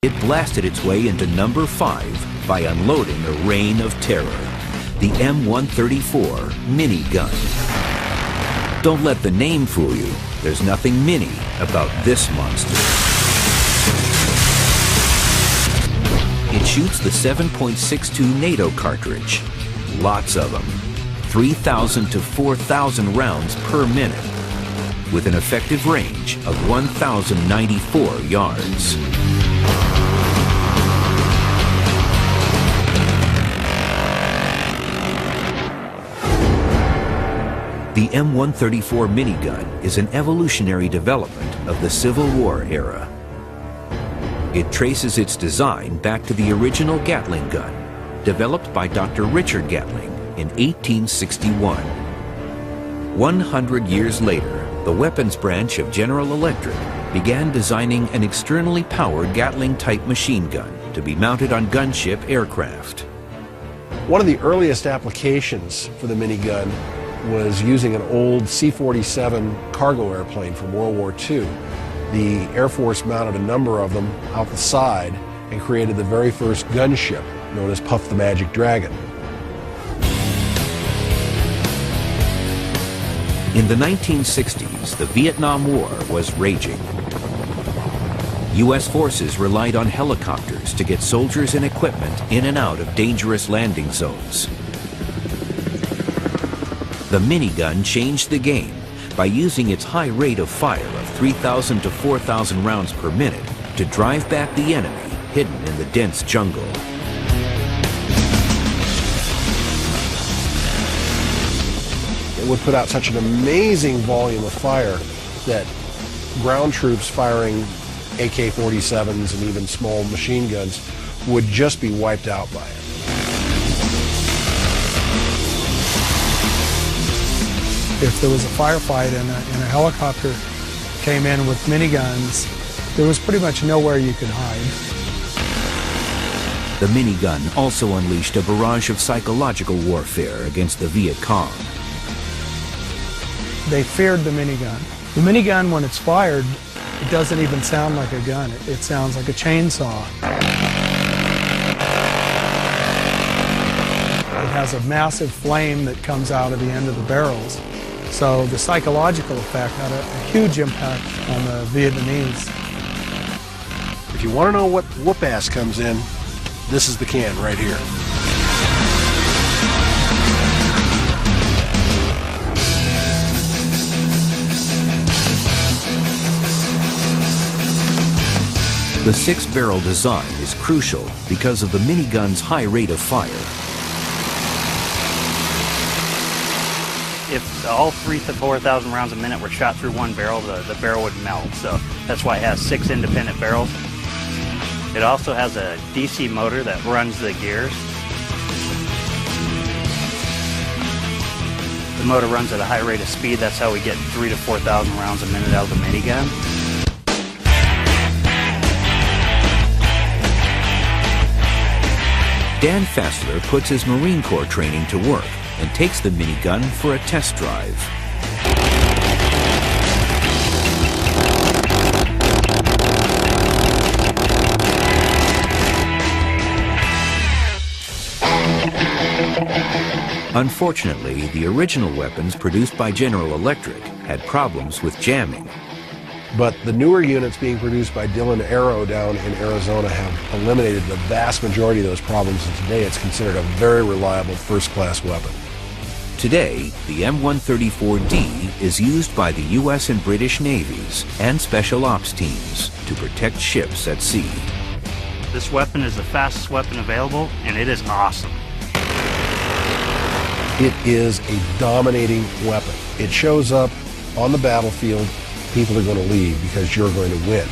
It blasted its way into number 5 by unloading a rain of terror, the M134 minigun. Don't let the name fool you. There's nothing mini about this monster. It shoots the 7.62 NATO cartridge. Lots of them. 3,000 to 4,000 rounds per minute, with an effective range of 1,094 yards. The M134 minigun is an evolutionary development of the Civil War era. It traces its design back to the original Gatling gun, developed by Dr. Richard Gatling in 1861. 100 years later, the weapons branch of General Electric began designing an externally powered Gatling-type machine gun to be mounted on gunship aircraft. One of the earliest applications for the minigun was using an old C-47 cargo airplane from World War II. The Air Force mounted a number of them out the side and created the very first gunship, known as Puff the Magic Dragon. In the 1960s, the Vietnam War was raging. U.S. forces relied on helicopters to get soldiers and equipment in and out of dangerous landing zones. The minigun changed the game by using its high rate of fire of 3,000 to 4,000 rounds per minute to drive back the enemy hidden in the dense jungle. It would put out such an amazing volume of fire that ground troops firing AK-47s and even small machine guns would just be wiped out by it. If there was a firefight and a helicopter came in with miniguns, there was pretty much nowhere you could hide. The minigun also unleashed a barrage of psychological warfare against the Viet Cong. They feared the minigun. The minigun, when it's fired, it doesn't even sound like a gun. It sounds like a chainsaw. It has a massive flame that comes out of the end of the barrels. So the psychological effect had a huge impact on the Vietnamese. If you want to know what whoop-ass comes in, this is the can right here. The 6-barrel design is crucial because of the minigun's high rate of fire. If all 3,000 to 4,000 rounds a minute were shot through one barrel, the barrel would melt. So that's why it has 6 independent barrels. It also has a DC motor that runs the gears. The motor runs at a high rate of speed. That's how we get 3,000 to 4,000 rounds a minute out of the minigun. Dan Fassler puts his Marine Corps training to work and takes the minigun for a test drive. Unfortunately, the original weapons produced by General Electric had problems with jamming. But the newer units being produced by Dillon Aero down in Arizona have eliminated the vast majority of those problems, and today it's considered a very reliable first-class weapon. Today, the M134D is used by the U.S. and British Navies and Special Ops teams to protect ships at sea. This weapon is the fastest weapon available, and it is awesome. It is a dominating weapon. It shows up on the battlefield, people are going to leave because you're going to win.